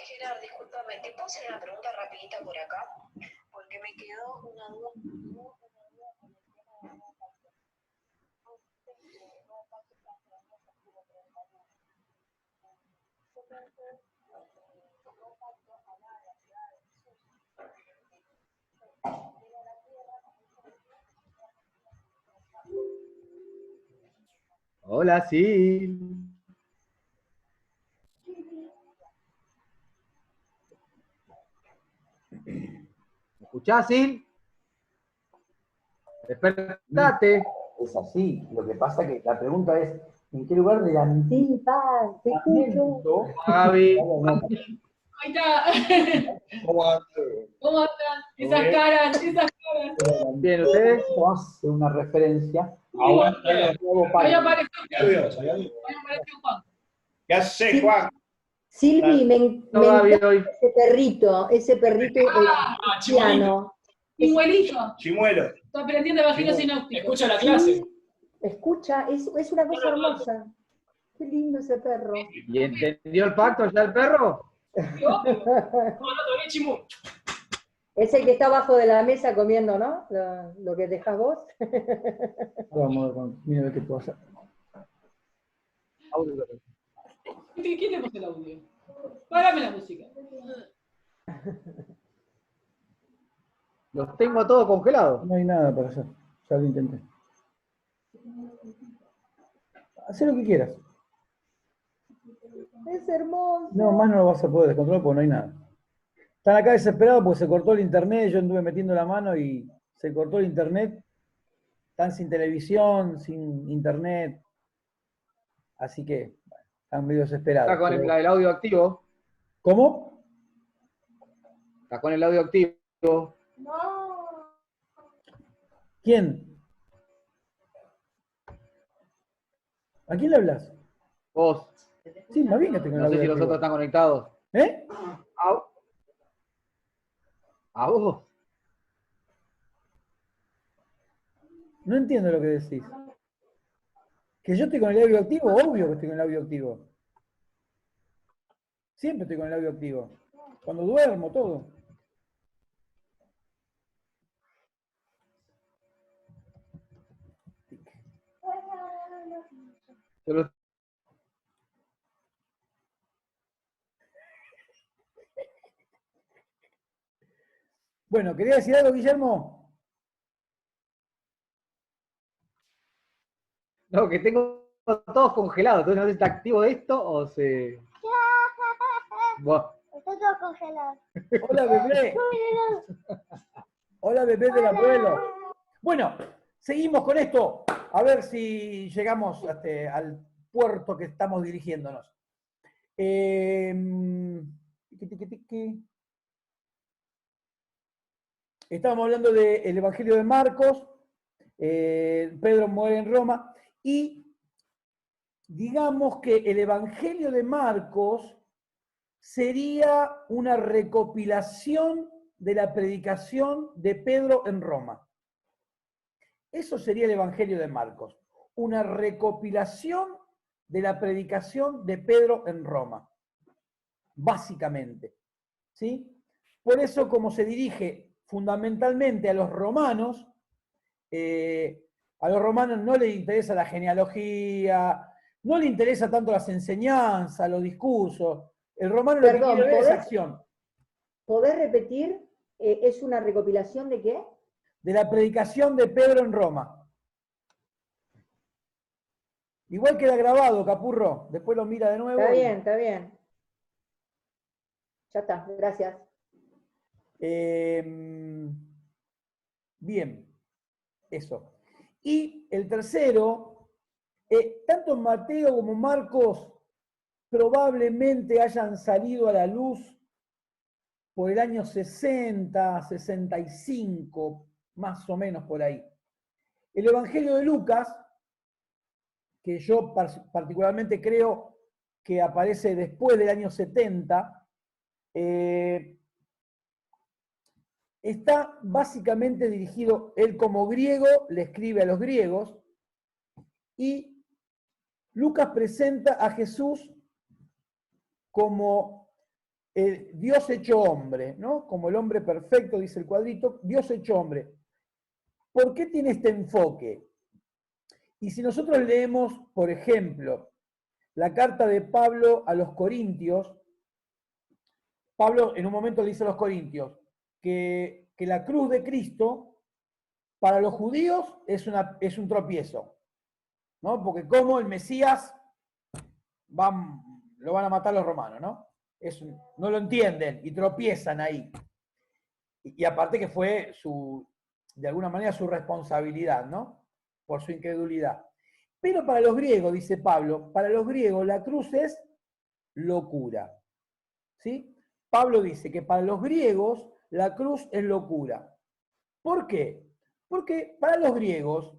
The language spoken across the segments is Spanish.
Gerard, discúlpame, ¿te puedo hacer una pregunta rapidita por acá? Porque me quedó una duda con el tema de nuevo pacto. Nuevo pacto está quedando capítulo 31. Yo pensé, nuevo pacto hablaba de la ciudad de Jesús. Viene a la tierra, Hola, sí. ¿Me escuchás, Sil? Despertate. Es así. Lo que pasa que la pregunta es, ¿en qué lugar del antiguo te escucho. Gaby. Ahí está. ¿Cómo andan? Esas caras, esas caras. Bien, ¿ustedes? Hace una referencia a Muy un bien. nuevo Ahí pacto. apareció. Ahí apareció Juan. ¿Qué hace, Juan? Silvi, me Gaby encanta hoy. ese perrito piano. Chimuelito. Chimuelo. Está aprendiendo vagino sináptico. Escucha la clase. Sí, escucha, es una cosa hermosa. Qué lindo ese perro. ¿Y entendió el pacto ya el perro? No, todavía chimu. Es el que está abajo de la mesa comiendo, ¿no? Lo que dejas vos. Vamos a ver, mira a ver qué puedo hacer. ¿Quién le puso el audio? Párame la música. Los tengo todos congelados. No hay nada para hacer. Ya lo intenté. Haz lo que quieras. Es hermoso. No, más no lo vas a poder descontrolar porque no hay nada. Están acá desesperados porque se cortó el internet, yo anduve metiendo la mano y se cortó el internet. Están sin televisión, sin internet. Así que, bueno, están medio desesperados. Está con pero... el audio activo. ¿Cómo? Está con el audio activo. No. ¿Quién? ¿A quién le hablas? Vos. Sí, más bien que tengo el No sé audio si los activo. otros están conectados. ¿Eh? ¿A vos? No entiendo lo que decís. ¿Que yo estoy con el audio activo? Obvio que estoy con el audio activo. Siempre estoy con el audio activo. Cuando duermo, todo. Yo lo- Bueno, ¿quería decir algo, Guillermo? No, que tengo todos congelados. Entonces no sé si está activo esto o se... Vos. está todo congelado. Hola, bebé. Hola, bebé del abuelo. Bueno, seguimos con esto. A ver si llegamos al puerto que estamos dirigiéndonos. Estábamos hablando del Evangelio de Marcos. Pedro muere en Roma. Y digamos que el Evangelio de Marcos sería una recopilación de la predicación de Pedro en Roma. Eso sería el Evangelio de Marcos, una recopilación de la predicación de Pedro en Roma, básicamente. ¿Sí? Por eso, como se dirige fundamentalmente a los romanos no les interesa la genealogía, no le interesa tanto las enseñanzas, los discursos. El romano lo que quiere ver es acción. ¿Podés repetir? ¿Es una recopilación de qué? De la predicación de Pedro en Roma. Igual queda grabado, Capurro. Después lo mira de nuevo. Está bien, está bien. Ya está, gracias. Bien, eso. Y el tercero, tanto Mateo como Marcos probablemente hayan salido a la luz por el año 60, 65, más o menos por ahí. El Evangelio de Lucas, que yo particularmente creo que aparece después del año 70, está básicamente dirigido, él como griego le escribe a los griegos, y Lucas presenta a Jesús como el Dios hecho hombre, ¿no? Como el hombre perfecto, dice el cuadrito, Dios hecho hombre. ¿Por qué tiene este enfoque? Y si nosotros leemos, por ejemplo, la carta de Pablo a los Corintios, Pablo en un momento le dice a los Corintios que la cruz de Cristo para los judíos es un tropiezo, ¿no? Porque como el Mesías lo van a matar los romanos, ¿no? No lo entienden y tropiezan ahí. Y aparte que fue de alguna manera su responsabilidad, ¿no? Por su incredulidad. Pero para los griegos, dice Pablo, para los griegos la cruz es locura. ¿Sí? Pablo dice que para los griegos la cruz es locura. ¿Por qué? Porque para los griegos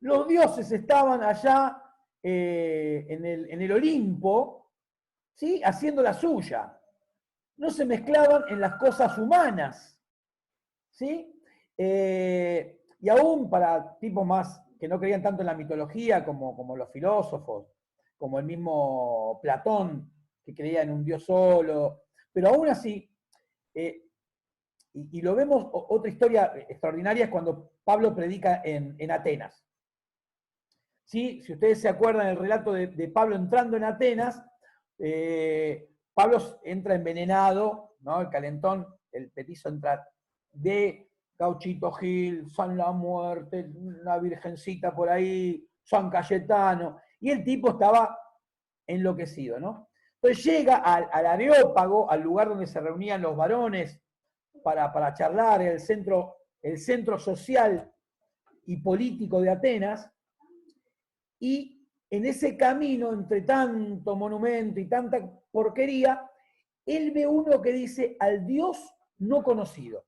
los dioses estaban allá en el Olimpo, ¿sí? Haciendo la suya. No se mezclaban en las cosas humanas. ¿Sí? Y aún para tipos más que no creían tanto en la mitología como los filósofos, como el mismo Platón, que creía en un Dios solo, pero aún así, y lo vemos, otra historia extraordinaria es cuando Pablo predica en Atenas. ¿Sí? Si ustedes se acuerdan del relato de Pablo entrando en Atenas, Pablo entra envenenado, ¿no? El calentón, el petizo entra de Gauchito Gil, San La Muerte, una virgencita por ahí, San Cayetano, y el tipo estaba enloquecido, ¿no? Entonces llega al Areópago, al lugar donde se reunían los varones para charlar, el centro social y político de Atenas, y en ese camino, entre tanto monumento y tanta porquería, él ve uno que dice al Dios no conocido.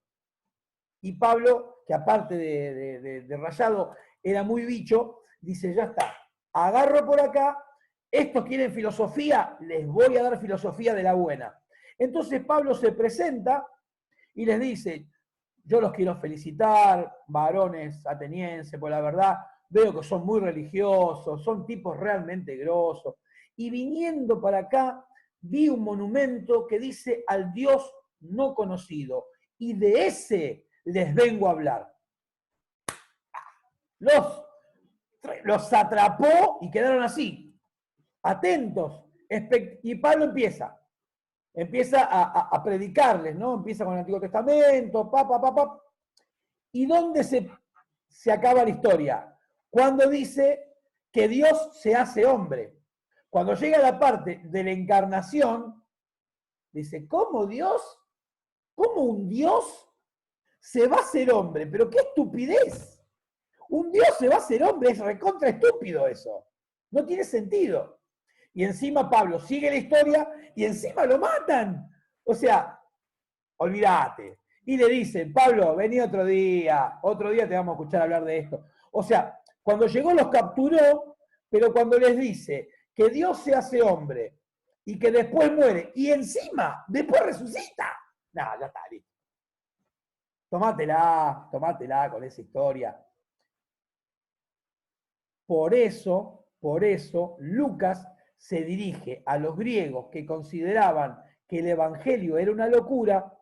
Y Pablo, que aparte de rayado era muy bicho, dice, ya está, agarro por acá, estos quieren filosofía, les voy a dar filosofía de la buena. Entonces Pablo se presenta y les dice, yo los quiero felicitar, varones atenienses, por la verdad, veo que son muy religiosos, son tipos realmente grosos. Y viniendo para acá, vi un monumento que dice al Dios no conocido. Y de ese les vengo a hablar. Los atrapó y quedaron así, atentos. Y Pablo empieza a predicarles, ¿no? Empieza con el Antiguo Testamento, ¿Y dónde se acaba la historia? Cuando dice que Dios se hace hombre. Cuando llega la parte de la encarnación, dice, ¿cómo Dios? ¿Cómo un Dios se va a hacer hombre? Pero qué estupidez. Un Dios se va a hacer hombre, es recontra estúpido eso. No tiene sentido. Y encima Pablo sigue la historia y encima lo matan. O sea, olvídate. Y le dicen, Pablo, vení otro día te vamos a escuchar hablar de esto. O sea, cuando llegó los capturó, pero cuando les dice que Dios se hace hombre y que después muere y encima después resucita, no, ya está, listo. Tomátela con esa historia. Por eso, Lucas se dirige a los griegos que consideraban que el Evangelio era una locura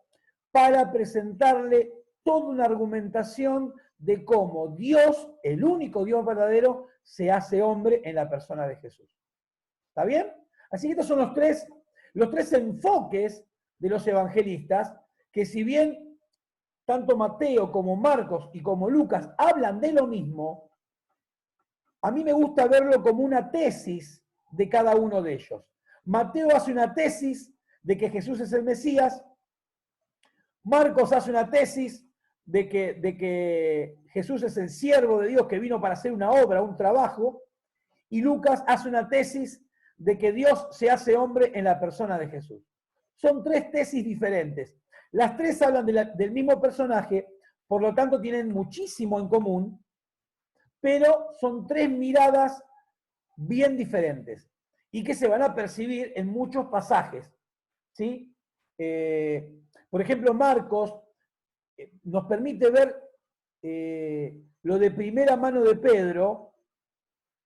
para presentarle toda una argumentación de cómo Dios, el único Dios verdadero, se hace hombre en la persona de Jesús. ¿Está bien? Así que estos son los tres enfoques de los evangelistas, que si bien tanto Mateo como Marcos y como Lucas hablan de lo mismo, a mí me gusta verlo como una tesis de cada uno de ellos. Mateo hace una tesis de que Jesús es el Mesías, Marcos hace una tesis de que Jesús es el siervo de Dios que vino para hacer una obra, un trabajo, y Lucas hace una tesis de que Dios se hace hombre en la persona de Jesús. Son tres tesis diferentes. Las tres hablan del mismo personaje, por lo tanto tienen muchísimo en común, pero son tres miradas bien diferentes y que se van a percibir en muchos pasajes, ¿sí? Por ejemplo, Marcos nos permite ver lo de primera mano de Pedro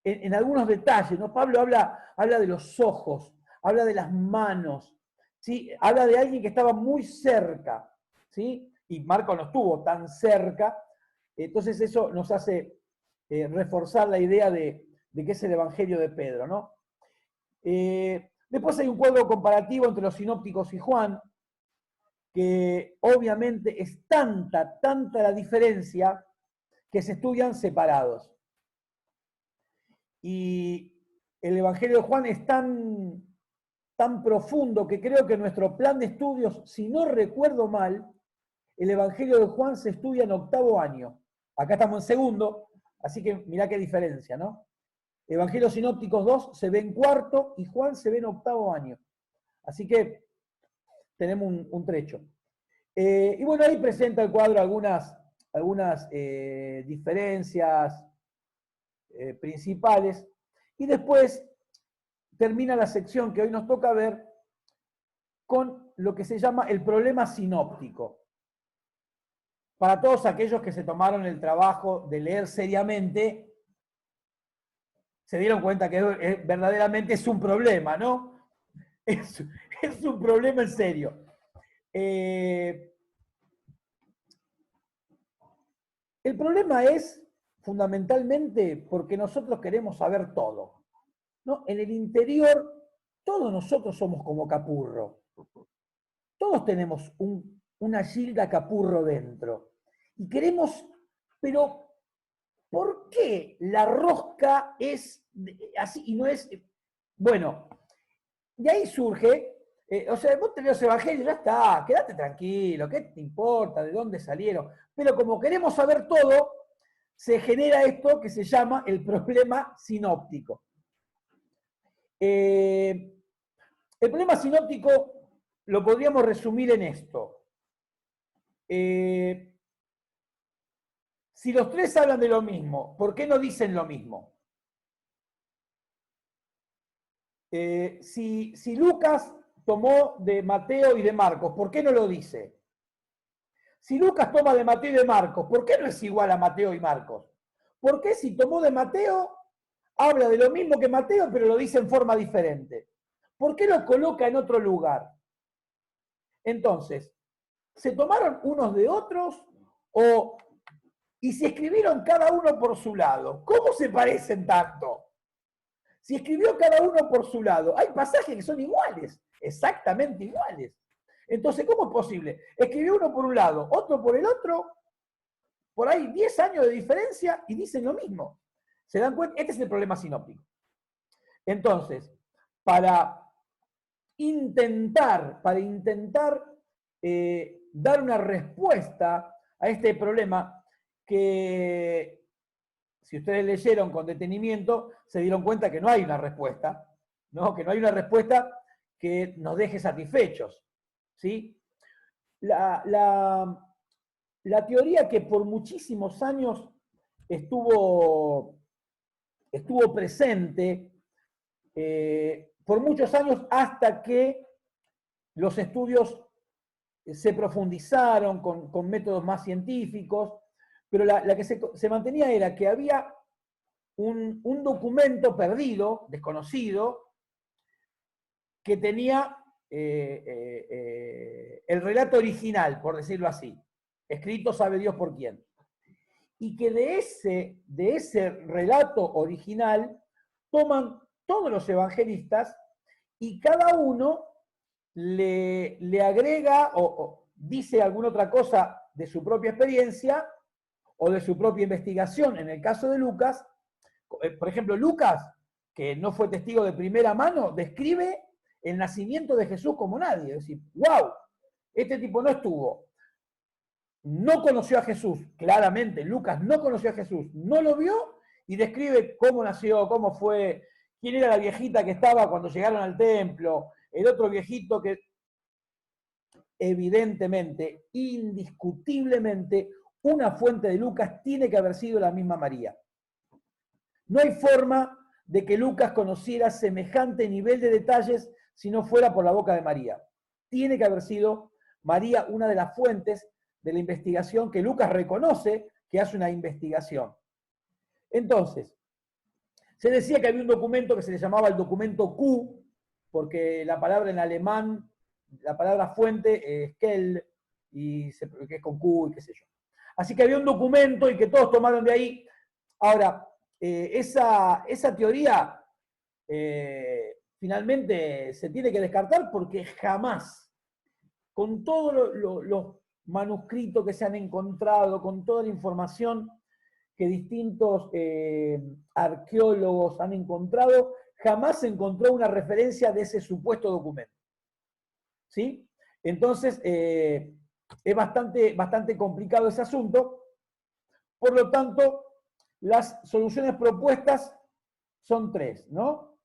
en algunos detalles, ¿no? Pablo habla de los ojos, habla de las manos, ¿sí? Habla de alguien que estaba muy cerca, ¿sí? Y Marcos no estuvo tan cerca, entonces eso nos hace reforzar la idea de que es el Evangelio de Pedro, ¿no? Después hay un cuadro comparativo entre los sinópticos y Juan, que obviamente es tanta la diferencia que se estudian separados. Y el Evangelio de Juan es tan profundo que creo que nuestro plan de estudios, si no recuerdo mal, el Evangelio de Juan se estudia en 8º año. Acá estamos en 2º, así que mirá qué diferencia, ¿no? Evangelios Sinópticos 2 se ve en 4º y Juan se ve en 8º año. Así que tenemos un trecho. Y bueno, ahí presenta el cuadro algunas diferencias principales. Y después termina la sección que hoy nos toca ver con lo que se llama el problema sinóptico. Para todos aquellos que se tomaron el trabajo de leer seriamente, se dieron cuenta que verdaderamente es un problema, ¿no? Es un problema en serio. El problema es fundamentalmente porque nosotros queremos saber todo, ¿no? En el interior, todos nosotros somos como Capurro. Todos tenemos una Gilda Capurro dentro. Y queremos, pero ¿por qué la rosca es así y no es? Bueno, de ahí surge, o sea, vos tenés los evangelios, ya está, quédate tranquilo, ¿qué te importa? ¿De dónde salieron? Pero como queremos saber todo, se genera esto que se llama el problema sinóptico. El problema sinóptico lo podríamos resumir en esto. Si los tres hablan de lo mismo, ¿por qué no dicen lo mismo? Si Lucas tomó de Mateo y de Marcos, ¿por qué no lo dice? Si Lucas toma de Mateo y de Marcos, ¿por qué no es igual a Mateo y Marcos? ¿Por qué si tomó de Mateo, habla de lo mismo que Mateo, pero lo dice en forma diferente? ¿Por qué lo coloca en otro lugar? Entonces, ¿se tomaron unos de otros y se escribieron cada uno por su lado? ¿Cómo se parecen tanto? Si escribió cada uno por su lado, hay pasajes que son iguales, exactamente iguales. Entonces, ¿cómo es posible? Escribió uno por un lado, otro por el otro, por ahí 10 años de diferencia y dicen lo mismo. ¿Se dan cuenta? Este es el problema sinóptico. Entonces, para intentar dar una respuesta a este problema, que si ustedes leyeron con detenimiento, se dieron cuenta que no hay una respuesta, ¿no? Que no hay una respuesta que nos deje satisfechos, ¿sí? La teoría que por muchísimos años estuvo presente, por muchos años hasta que los estudios se profundizaron con métodos más científicos, pero la que se mantenía era que había un documento perdido, desconocido, que tenía el relato original, por decirlo así, escrito sabe Dios por quién. Y que de ese relato original toman todos los evangelistas y cada uno le agrega o dice alguna otra cosa de su propia experiencia o de su propia investigación. En el caso de Lucas, por ejemplo, Lucas, que no fue testigo de primera mano, describe el nacimiento de Jesús como nadie. Es decir, wow, este tipo no estuvo, no conoció a Jesús, claramente Lucas no conoció a Jesús, no lo vio y describe cómo nació, cómo fue, quién era la viejita que estaba cuando llegaron al templo, el otro viejito que... Evidentemente, indiscutiblemente, una fuente de Lucas tiene que haber sido la misma María. No hay forma de que Lucas conociera semejante nivel de detalles si no fuera por la boca de María. Tiene que haber sido María una de las fuentes de la investigación que Lucas reconoce que hace una investigación. Entonces, se decía que había un documento que se le llamaba el documento Q, porque la palabra en alemán, la palabra fuente es Quell, que es con Q y qué sé yo. Así que había un documento y que todos tomaron de ahí. Ahora, esa teoría finalmente se tiene que descartar porque jamás, con todos los manuscritos que se han encontrado, con toda la información que distintos arqueólogos han encontrado, jamás se encontró una referencia de ese supuesto documento. ¿Sí? Entonces, es bastante complicado ese asunto. Por lo tanto, las soluciones propuestas son tres, ¿no?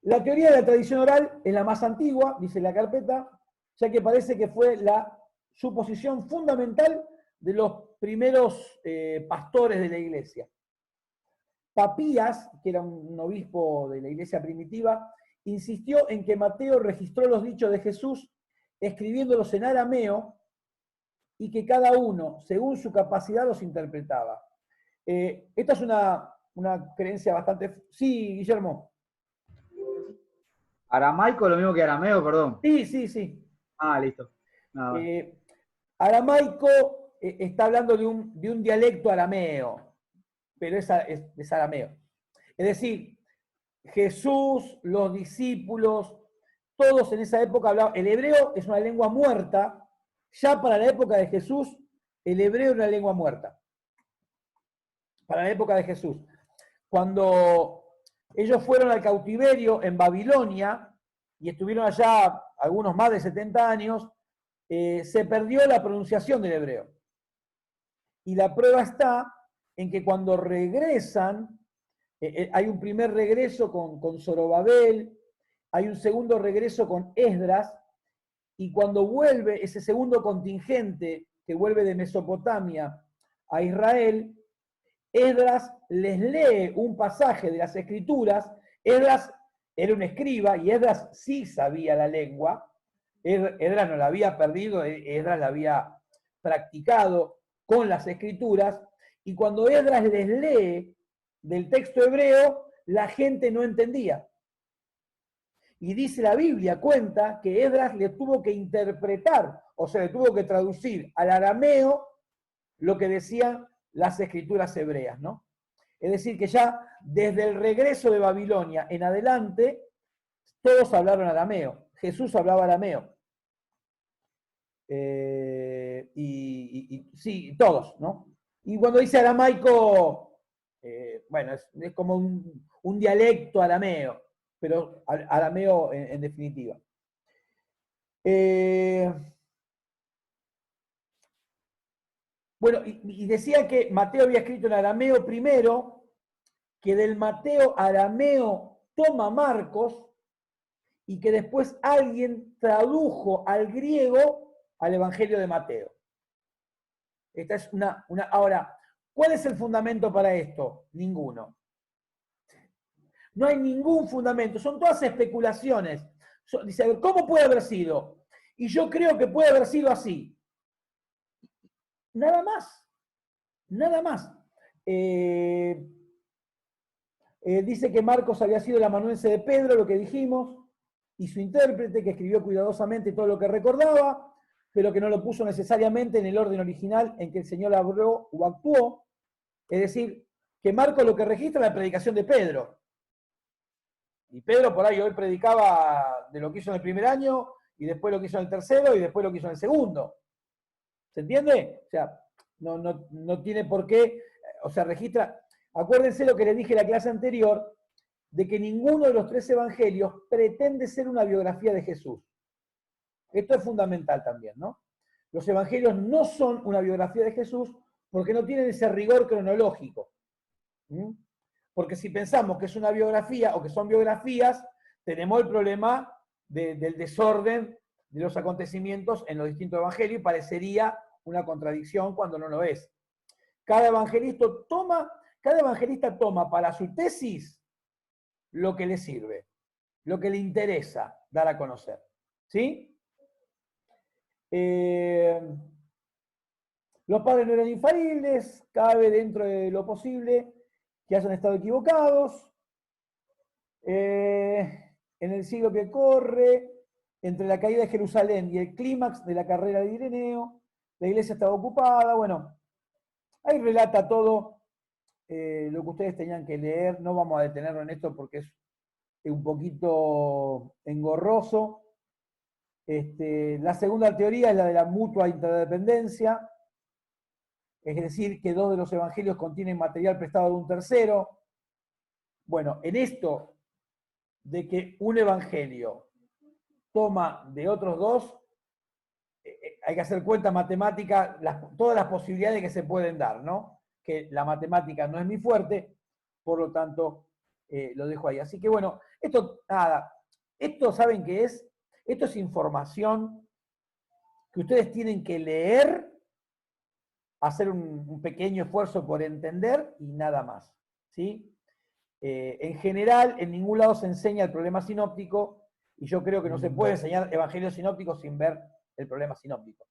La teoría de la tradición oral es la más antigua, dice la carpeta, ya que parece que fue la suposición fundamental de los primeros pastores de la iglesia. Papías, que era un obispo de la iglesia primitiva, insistió en que Mateo registró los dichos de Jesús escribiéndolos en arameo y que cada uno, según su capacidad, los interpretaba. Esta es una creencia bastante... Sí, Guillermo. Aramaico, lo mismo que arameo, perdón. Sí. Ah, listo. Aramaico está hablando de un dialecto arameo, pero es arameo. Es decir, Jesús, los discípulos, todos en esa época hablaban. El hebreo es una lengua muerta. Ya para la época de Jesús, el hebreo era una lengua muerta. Para la época de Jesús. Cuando ellos fueron al cautiverio en Babilonia, y estuvieron allá algunos más de 70 años, se perdió la pronunciación del hebreo. Y la prueba está en que cuando regresan, hay un primer regreso con Zorobabel, hay un segundo regreso con Esdras, y cuando vuelve ese segundo contingente que vuelve de Mesopotamia a Israel, Esdras les lee un pasaje de las Escrituras. Esdras era un escriba y Esdras sí sabía la lengua. Esdras no la había perdido, Esdras la había practicado con las Escrituras. Y cuando Esdras les lee del texto hebreo, la gente no entendía. Y dice la Biblia, cuenta que Esdras le tuvo que interpretar, o sea, le tuvo que traducir al arameo lo que decían las escrituras hebreas, ¿no? Es decir, que ya desde el regreso de Babilonia en adelante, todos hablaron arameo. Jesús hablaba arameo. Sí, todos, ¿no? Y cuando dice aramaico, bueno, es como un dialecto arameo, pero arameo en definitiva. Bueno, y decía que Mateo había escrito en arameo primero, que del Mateo arameo toma Marcos, y que después alguien tradujo al griego al Evangelio de Mateo. Esta es Ahora, ¿cuál es el fundamento para esto? Ninguno. No hay ningún fundamento, son todas especulaciones. Dice, a ver, ¿cómo puede haber sido? Y yo creo que puede haber sido así. Nada más. Nada más. Dice que Marcos había sido el amanuense de Pedro, lo que dijimos, y su intérprete, que escribió cuidadosamente todo lo que recordaba, pero que no lo puso necesariamente en el orden original en que el Señor habló o actuó. Es decir, que Marcos lo que registra es la predicación de Pedro. Y Pedro por ahí hoy predicaba de lo que hizo en el primer año, y después lo que hizo en el tercero, y después lo que hizo en el segundo. ¿Se entiende? O sea, no tiene por qué, o sea, registra. Acuérdense lo que les dije en la clase anterior, de que ninguno de los tres evangelios pretende ser una biografía de Jesús. Esto es fundamental también, ¿no? Los evangelios no son una biografía de Jesús porque no tienen ese rigor cronológico. ¿Mm? Porque si pensamos que es una biografía o que son biografías, tenemos el problema del desorden de los acontecimientos en los distintos evangelios y parecería una contradicción cuando no lo es. Cada evangelista toma para su tesis lo que le sirve, lo que le interesa dar a conocer. ¿Sí? Los padres no eran infalibles, cabe dentro de lo posible que hayan estado equivocados. En el siglo que corre, entre la caída de Jerusalén y el clímax de la carrera de Ireneo, la iglesia estaba ocupada. Bueno, ahí relata todo lo que ustedes tenían que leer. No vamos a detenernos en esto porque es un poquito engorroso. La segunda teoría es la de la mutua interdependencia, es decir, que 2 de los evangelios contienen material prestado de un tercero. Bueno, en esto de que un evangelio toma de otros 2, hay que hacer cuenta matemática, todas las posibilidades que se pueden dar, ¿no? Que la matemática no es mi fuerte, por lo tanto, lo dejo ahí. Así que bueno, esto, nada, esto, ¿saben qué es? Esto es información que ustedes tienen que leer, hacer un pequeño esfuerzo por entender y nada más, ¿sí? En general, en ningún lado se enseña el problema sinóptico y yo creo que no se puede enseñar evangelios sinópticos sin ver el problema sinóptico.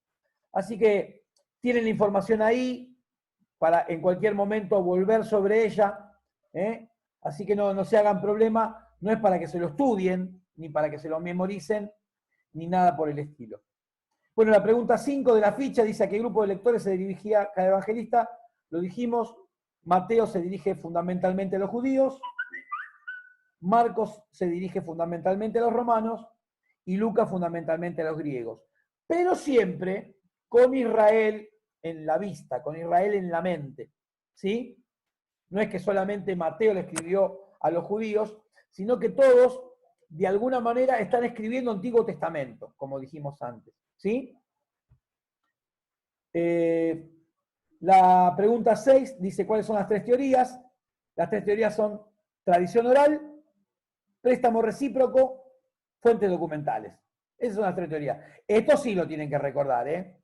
Así que tienen la información ahí para en cualquier momento volver sobre ella, ¿eh? Así que no se hagan problema, no es para que se lo estudien, ni para que se lo memoricen, ni nada por el estilo. Bueno, la pregunta 5 de la ficha dice a qué grupo de lectores se dirigía cada evangelista. Lo dijimos, Mateo se dirige fundamentalmente a los judíos, Marcos se dirige fundamentalmente a los romanos y Lucas fundamentalmente a los griegos. Pero siempre con Israel en la vista, con Israel en la mente. ¿Sí? No es que solamente Mateo le escribió a los judíos, sino que todos, de alguna manera, están escribiendo Antiguo Testamento, como dijimos antes. ¿Sí? La pregunta 6 dice cuáles son las 3 teorías. Las 3 teorías son tradición oral, préstamo recíproco, fuentes documentales. Esas son las 3 teorías. Esto sí lo tienen que recordar, ¿eh?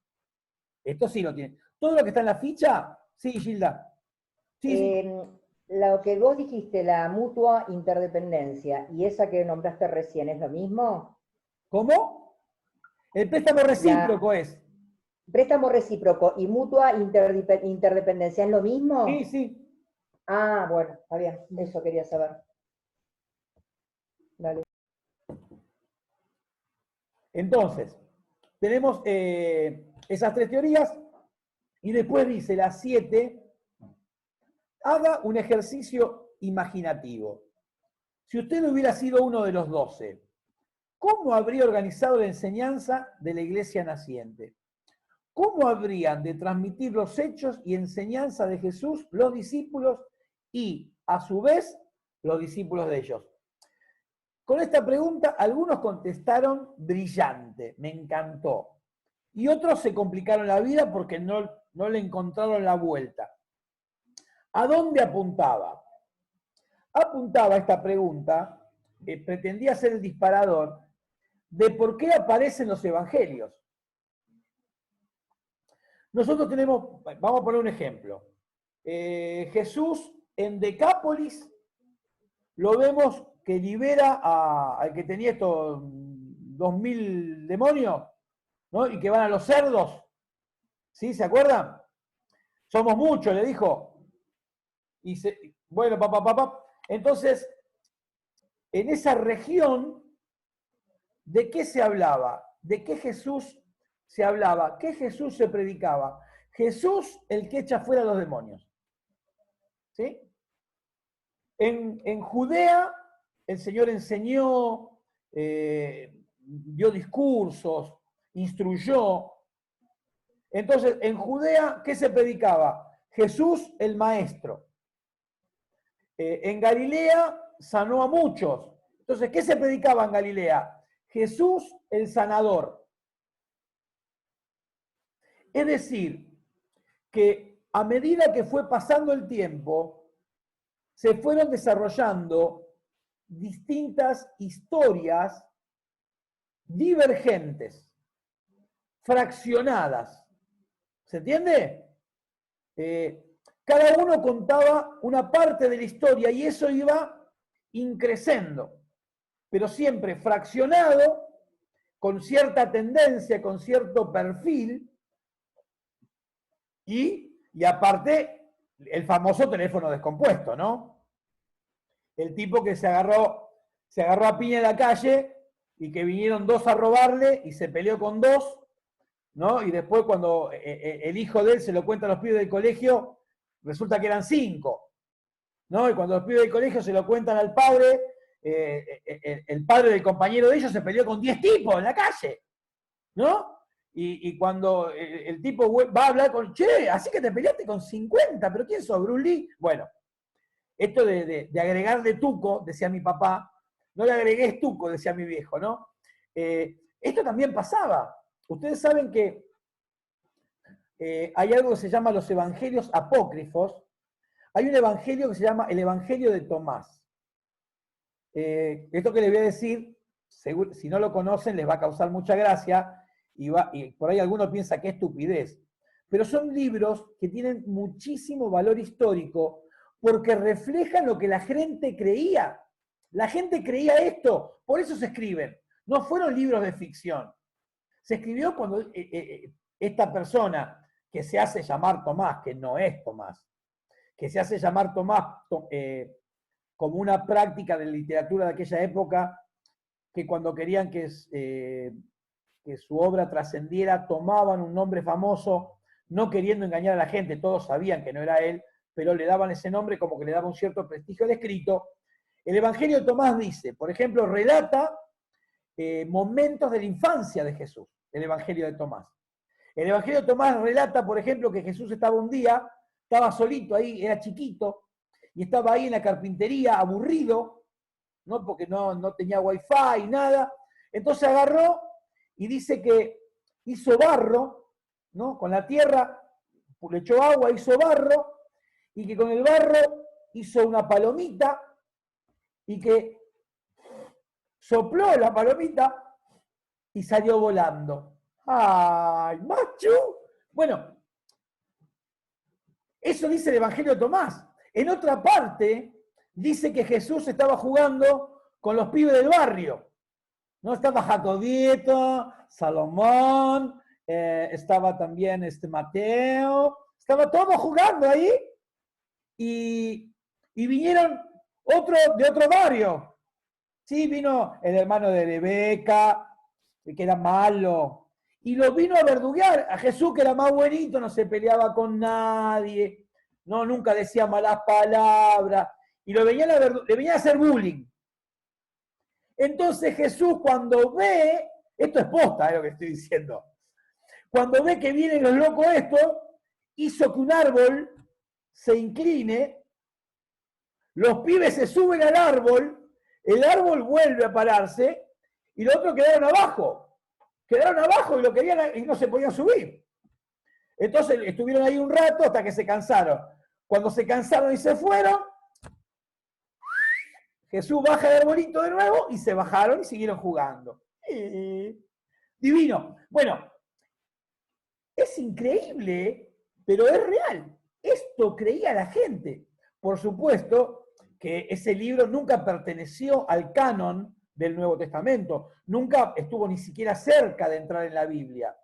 Esto sí lo tienen. Todo lo que está en la ficha, sí, Gilda. Sí. Lo que vos dijiste, la mutua interdependencia, y esa que nombraste recién, ¿es lo mismo? ¿Cómo? El préstamo recíproco es. Préstamo recíproco y mutua interdependencia, ¿es lo mismo? Sí, sí. Ah, bueno, está bien, eso quería saber. Dale. Entonces, tenemos esas 3 teorías y después dice la 7, haga un ejercicio imaginativo. Si usted hubiera sido uno de los 12, ¿cómo habría organizado la enseñanza de la iglesia naciente? ¿Cómo habrían de transmitir los hechos y enseñanza de Jesús los discípulos y, a su vez, los discípulos de ellos? Con esta pregunta, algunos contestaron brillante, me encantó. Y otros se complicaron la vida porque no le encontraron la vuelta. ¿A dónde apuntaba? Apuntaba esta pregunta, pretendía ser el disparador de por qué aparecen los evangelios. Nosotros tenemos, vamos a poner un ejemplo. Jesús en Decápolis lo vemos que libera al que tenía estos 2000 demonios, ¿no? Y que van a los cerdos. ¿Sí? ¿Se acuerdan? Somos muchos, le dijo. Y bueno, papá. Entonces, en esa región, ¿de qué se hablaba? ¿De qué Jesús se hablaba? ¿Qué Jesús se predicaba? Jesús, el que echa fuera a los demonios. ¿Sí? En Judea, el Señor enseñó, dio discursos, instruyó. Entonces, en Judea, ¿qué se predicaba? Jesús, el maestro. En Galilea, sanó a muchos. Entonces, ¿qué se predicaba en Galilea? Jesús, el sanador. Es decir, que a medida que fue pasando el tiempo, se fueron desarrollando distintas historias divergentes, fraccionadas. ¿Se entiende? Cada uno contaba una parte de la historia y eso iba increciendo, pero siempre fraccionado, con cierta tendencia, con cierto perfil, y aparte el famoso teléfono descompuesto, ¿no? El tipo que se agarró a piña en la calle y que vinieron dos a robarle y se peleó con dos, ¿no? Y después cuando el hijo de él se lo cuenta a los pibes del colegio, resulta que eran 5, ¿no? Y cuando los pibes del colegio se lo cuentan al padre, el padre del compañero de ellos se peleó con 10 tipos en la calle, ¿no? Y cuando el tipo va a hablar con, che, así que te peleaste con 50, ¿pero quién sos, Bruce Lee? Bueno, esto de agregarle tuco, decía mi papá, no le agregué tuco, decía mi viejo, ¿no? Esto también pasaba. Ustedes saben que hay algo que se llama los evangelios apócrifos. Hay un evangelio que se llama el Evangelio de Tomás. Esto que les voy a decir, si no lo conocen, les va a causar mucha gracia y por ahí alguno piensa que es estupidez. Pero son libros que tienen muchísimo valor histórico porque reflejan lo que la gente creía. La gente creía esto, por eso se escriben. No fueron libros de ficción. Se escribió cuando esta persona que se hace llamar Tomás, que no es Tomás, que se hace llamar Tomás como una práctica de literatura de aquella época, que cuando querían que su obra trascendiera, tomaban un nombre famoso, no queriendo engañar a la gente, todos sabían que no era él, pero le daban ese nombre como que le daba un cierto prestigio al escrito. El Evangelio de Tomás dice, por ejemplo, relata momentos de la infancia de Jesús, el Evangelio de Tomás. El Evangelio de Tomás relata, por ejemplo, que Jesús estaba un día, estaba solito ahí, era chiquito, y estaba ahí en la carpintería, aburrido, ¿no? Porque no tenía wifi, nada. Entonces agarró y dice que hizo barro, ¿no? Con la tierra, le echó agua, hizo barro, y que con el barro hizo una palomita, y que sopló la palomita y salió volando. ¡Ay, macho! Bueno, eso dice el Evangelio de Tomás. En otra parte, dice que Jesús estaba jugando con los pibes del barrio. ¿No? Estaba Jacobito, Salomón, estaba también Mateo, estaba todo jugando ahí, y vinieron de otro barrio. Sí, vino el hermano de Rebeca, que era malo, y lo vino a verduguear. A Jesús, que era más buenito, no se peleaba con nadie, no, nunca decía malas palabras, y le venían a hacer bullying. Entonces Jesús, cuando ve, esto es posta, lo que estoy diciendo, cuando ve que vienen los locos estos, hizo que un árbol se incline, los pibes se suben al árbol, el árbol vuelve a pararse y los otros quedaron abajo y lo querían y no se podían subir. Entonces estuvieron ahí un rato hasta que se cansaron. Cuando se cansaron y se fueron, Jesús baja del arbolito de nuevo y se bajaron y siguieron jugando. Divino. Bueno, es increíble, pero es real. Esto creía la gente. Por supuesto que ese libro nunca perteneció al canon del Nuevo Testamento, nunca estuvo ni siquiera cerca de entrar en la Biblia,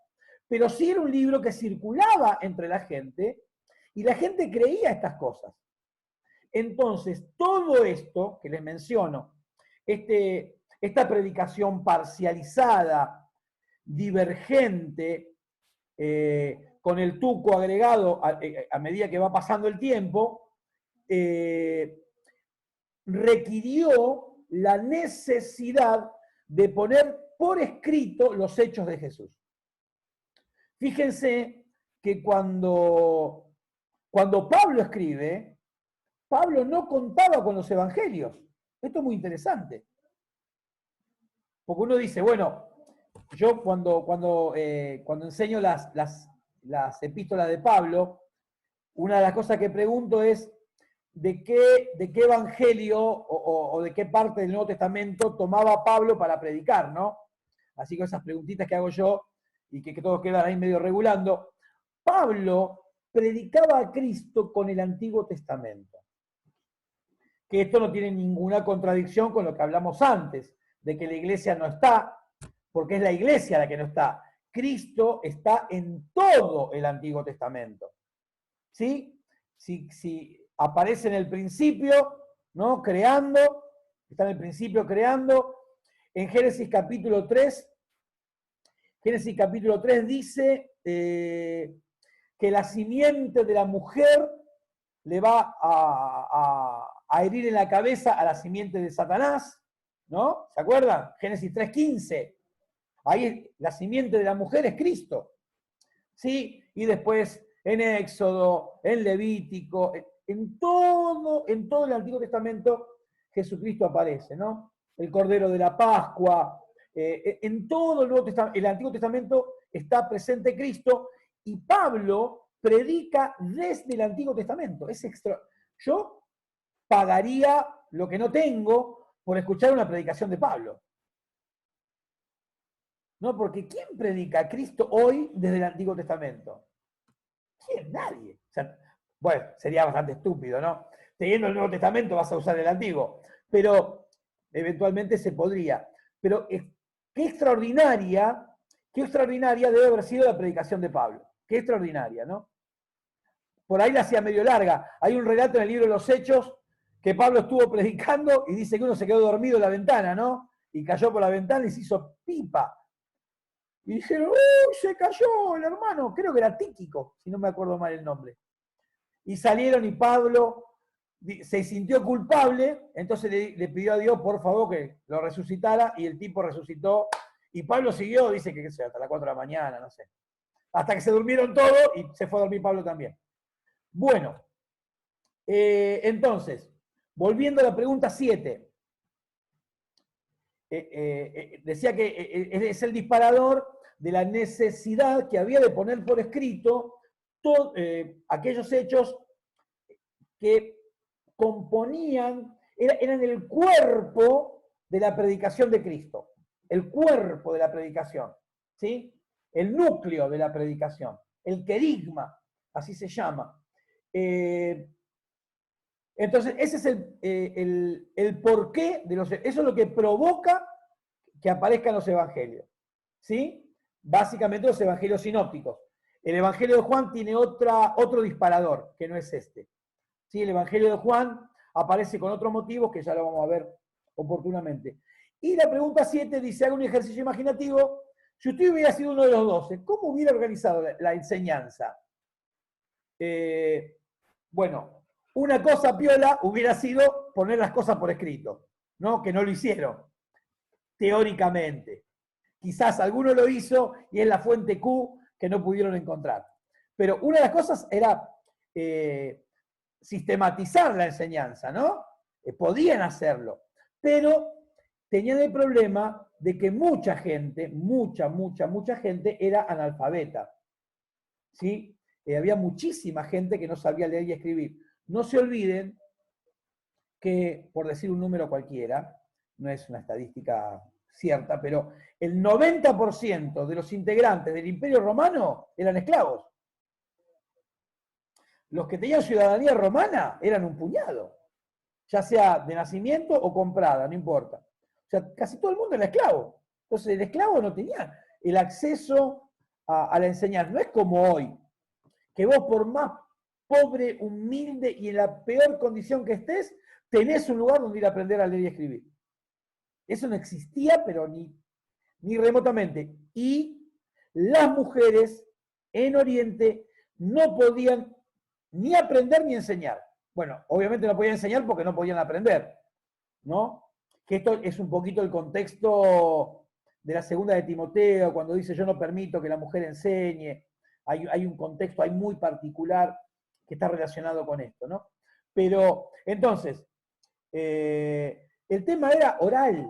pero sí era un libro que circulaba entre la gente y la gente creía estas cosas. Entonces, todo esto que les menciono, esta predicación parcializada, divergente, con el tuco agregado a medida que va pasando el tiempo, requirió la necesidad de poner por escrito los hechos de Jesús. Fíjense que cuando Pablo escribe, Pablo no contaba con los evangelios. Esto es muy interesante. Porque uno dice, bueno, yo cuando enseño las epístolas de Pablo, una de las cosas que pregunto es, de qué evangelio o de qué parte del Nuevo Testamento tomaba Pablo para predicar, ¿no? Así que esas preguntitas que hago yo y que todos quedan ahí medio regulando. Pablo predicaba a Cristo con el Antiguo Testamento. Que esto no tiene ninguna contradicción con lo que hablamos antes, de que la iglesia no está, porque es la iglesia la que no está. Cristo está en todo el Antiguo Testamento. ¿Sí? Si aparece en el principio, ¿no? Creando, está en el principio creando. En Génesis capítulo 3 dice que la simiente de la mujer le va a herir en la cabeza a la simiente de Satanás, ¿no? ¿Se acuerdan? Génesis 3:15. Ahí la simiente de la mujer es Cristo. ¿Sí? Y después en Éxodo, en Levítico, en todo el Antiguo Testamento Jesucristo aparece, ¿no? El Cordero de la Pascua, en todo el Nuevo Testamento, el Antiguo Testamento está presente Cristo, y Pablo predica desde el Antiguo Testamento. Es extra. Yo pagaría lo que no tengo por escuchar una predicación de Pablo. No, porque ¿quién predica a Cristo hoy desde el Antiguo Testamento? ¿Quién? Nadie. O sea, bueno, sería bastante estúpido, ¿no? Teniendo el Nuevo Testamento vas a usar el Antiguo, pero eventualmente se podría. Pero qué extraordinaria debe haber sido la predicación de Pablo. Qué extraordinaria, ¿no? Por ahí la hacía medio larga. Hay un relato en el libro de los Hechos que Pablo estuvo predicando y dice que uno se quedó dormido en la ventana, ¿no? Y cayó por la ventana y se hizo pipa. Y dijeron, ¡uy, se cayó el hermano! Creo que era Tíquico, si no me acuerdo mal el nombre. Y salieron y Pablo se sintió culpable, entonces le pidió a Dios, por favor, que lo resucitara, y el tipo resucitó. Y Pablo siguió, dice que hasta las 4 de la mañana, no sé. Hasta que se durmieron todos y se fue a dormir Pablo también. Bueno, entonces, volviendo a la pregunta 7. Decía que es el disparador de la necesidad que había de poner por escrito aquellos hechos que componían, eran el cuerpo de la predicación de Cristo, el cuerpo de la predicación, ¿sí? El núcleo de la predicación, el querigma, así se llama. Entonces, ese es el porqué de eso es lo que provoca que aparezcan los evangelios, ¿sí? Básicamente los evangelios sinópticos. El evangelio de Juan tiene otro disparador, que no es este. ¿Sí? El evangelio de Juan aparece con otros motivos que ya lo vamos a ver oportunamente. Y la pregunta 7 dice, haga un ejercicio imaginativo. Si usted hubiera sido uno de los 12, ¿cómo hubiera organizado la enseñanza? Bueno, una cosa piola hubiera sido poner las cosas por escrito, ¿no? Que no lo hicieron, teóricamente. Quizás alguno lo hizo y es la fuente Q que no pudieron encontrar. Pero una de las cosas era sistematizar la enseñanza, ¿no? Podían hacerlo, pero tenían el problema de que mucha gente, mucha gente era analfabeta, ¿sí? Había muchísima gente que no sabía leer y escribir. No se olviden que, por decir un número cualquiera, no es una estadística cierta, pero el 90% de los integrantes del Imperio Romano eran esclavos. Los que tenían ciudadanía romana eran un puñado, ya sea de nacimiento o comprada, no importa. O sea, casi todo el mundo era esclavo. Entonces el esclavo no tenía el acceso a la enseñanza. No es como hoy, que vos por más pobre, humilde y en la peor condición que estés, tenés un lugar donde ir a aprender a leer y escribir. Eso no existía, pero ni remotamente. Y las mujeres en Oriente no podían ni aprender ni enseñar. Bueno, obviamente no podían enseñar porque no podían aprender, ¿no? Que esto es un poquito el contexto de la segunda de Timoteo, cuando dice yo no permito que la mujer enseñe. Hay un contexto ahí muy particular que está relacionado con esto, ¿no? Pero, entonces, el tema era oral,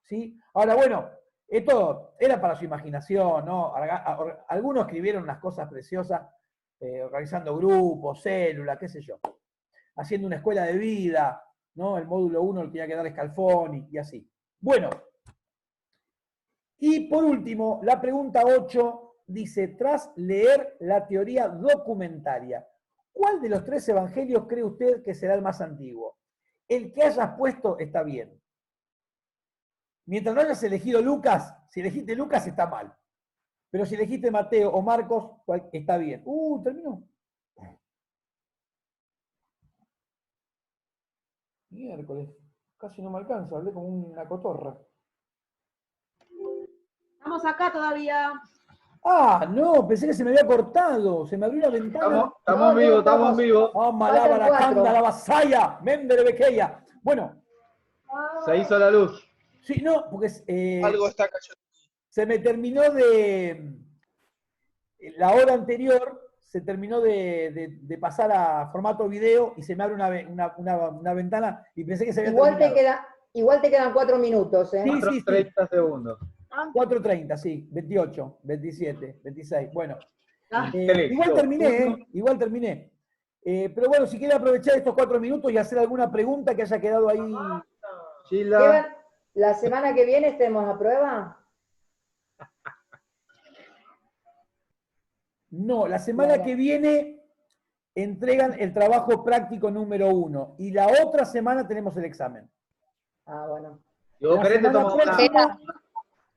¿sí? Ahora, bueno, esto era para su imaginación, ¿no? Algunos escribieron unas cosas preciosas, organizando grupos, células, qué sé yo, haciendo una escuela de vida, ¿no? El módulo 1 lo tenía que dar Scalfoni y así. Bueno, y por último, la pregunta 8 dice, tras leer la teoría documentaria, ¿cuál de los 3 evangelios cree usted que será el más antiguo? El que hayas puesto está bien. Mientras no hayas elegido Lucas, si elegiste Lucas está mal. Pero si elegiste Mateo o Marcos, está bien. Terminó. Miércoles. Casi no me alcanza, hablé como una cotorra. Estamos acá todavía. Ah, no, pensé que se me había cortado. Se me abrió la ventana. Estamos vivos, estamos vivos. Vamos, lava Faltan la 4. canda, la vasalla, Mendere Bequeya. Bueno, Se hizo la luz. sí, no, porque Algo está cayendo. se me terminó de. La hora anterior se terminó de pasar a formato video y se me abre una ventana y pensé que se había terminado. Igual te quedan 4 minutos, ¿eh? Sí, sí, sí. 30 segundos. 4:30, sí, 28, 27, 26. Bueno, Ah, igual terminé, Igual terminé. Pero bueno, si quiere aprovechar estos 4 minutos y hacer alguna pregunta que haya quedado ahí. Sheila. ¿La semana que viene estemos a prueba? No, la semana que viene entregan el trabajo práctico número 1 y la otra semana tenemos el examen. Ah, bueno. Y vos querés te tomamos una.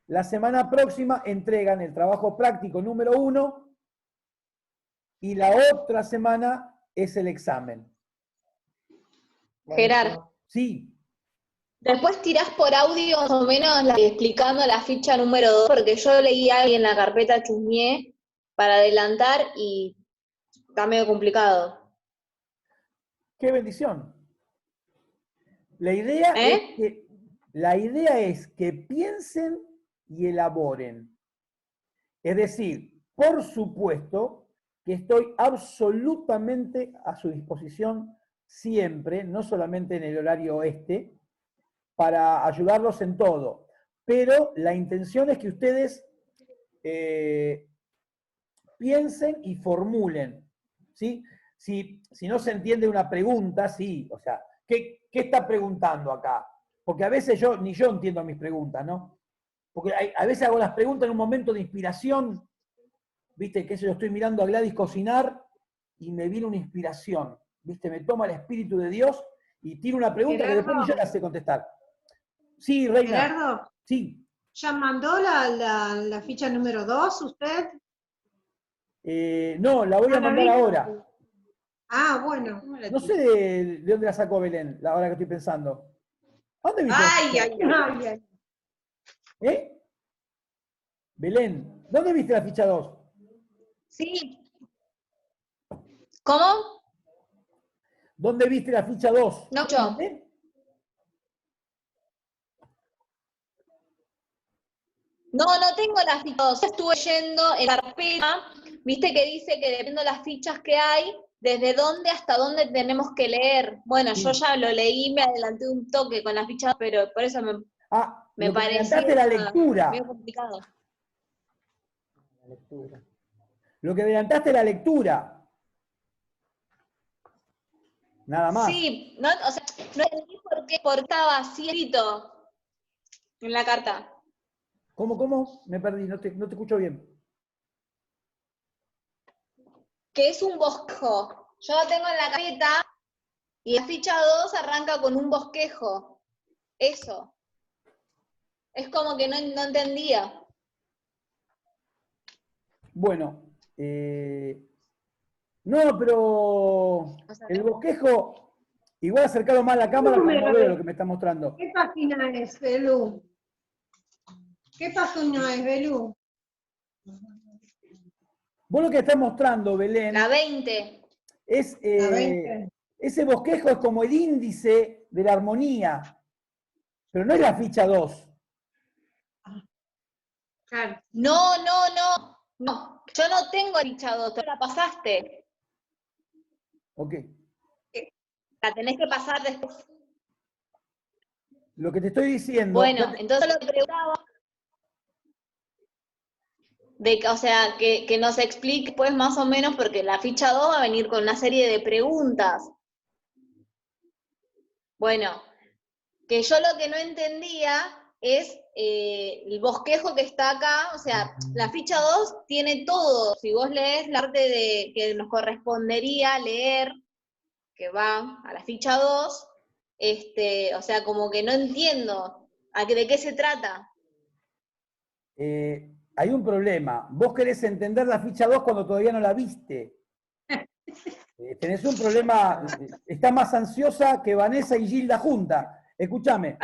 La semana próxima entregan el trabajo práctico número 1 y la otra semana es el examen. Gerard, Sí. después tirás por audio más o menos explicando la ficha número 2, porque yo leí ahí en la carpeta chusmeé para adelantar y está medio complicado. ¡Qué bendición! La idea es que piensen y elaboren. Es decir, por supuesto que estoy absolutamente a su disposición siempre, no solamente en el horario para ayudarlos en todo. Pero la intención es que ustedes piensen y formulen, ¿sí? Si no se entiende una pregunta, sí, o sea, ¿qué está preguntando acá? Porque a veces ni yo entiendo mis preguntas, ¿no? Porque a veces hago las preguntas en un momento de inspiración, ¿viste? Que yo estoy mirando a Gladys cocinar y me viene una inspiración, ¿viste? Me toma el Espíritu de Dios y tiro una pregunta que después ni yo la sé contestar. Sí, Reina. Gerardo, Sí. ¿ya mandó la ficha número 2 usted? No, la voy a mandar ahora. Ah, bueno. No sé de dónde la sacó Belén, la hora que estoy pensando. ¿Dónde viste? Ay. ¿Eh? Belén, ¿dónde viste la ficha 2? Sí. ¿Cómo? ¿Dónde viste la ficha 2? No, yo. No tengo las fichas. Estuve yendo en la carpeta, viste que dice que dependiendo de las fichas que hay, desde dónde hasta dónde tenemos que leer. Bueno, Sí. yo ya lo leí, me adelanté un toque con las fichas, pero por eso me parecía adelantaste la lectura. medio complicado. Lo que adelantaste la lectura. Nada más. Sí, no entendí por qué estaba así escrito en la carta. ¿Cómo? Me perdí, no te escucho bien. Que es un bosquejo. Yo lo tengo en la carpeta y la ficha 2 arranca con un bosquejo. Eso. Es como que no entendía. Bueno, no, pero el bosquejo, igual acercado más a la cámara, como no veo lo que me está mostrando. ¿Qué página es, Belú? ¿Qué página es, Belú? Vos lo que estás mostrando, Belén, La 20. es La 20. ese bosquejo es como el índice de la armonía, pero no es la ficha 2. Claro. No. Yo no tengo ficha 2, tú la pasaste. Ok. La tenés que pasar después. Lo que te estoy diciendo. Bueno, entonces lo que preguntaba. O sea, que nos explique pues más o menos, porque la ficha 2 va a venir con una serie de preguntas. Bueno, que yo lo que no entendía es el bosquejo que está acá, o sea, la ficha 2 tiene todo. Si vos lees la parte de que nos correspondería leer, que va a la ficha 2, o sea, como que no entiendo de qué se trata. Hay un problema. Vos querés entender la ficha 2 cuando todavía no la viste. Tenés un problema. Está más ansiosa que Vanessa y Gilda juntas. Escúchame.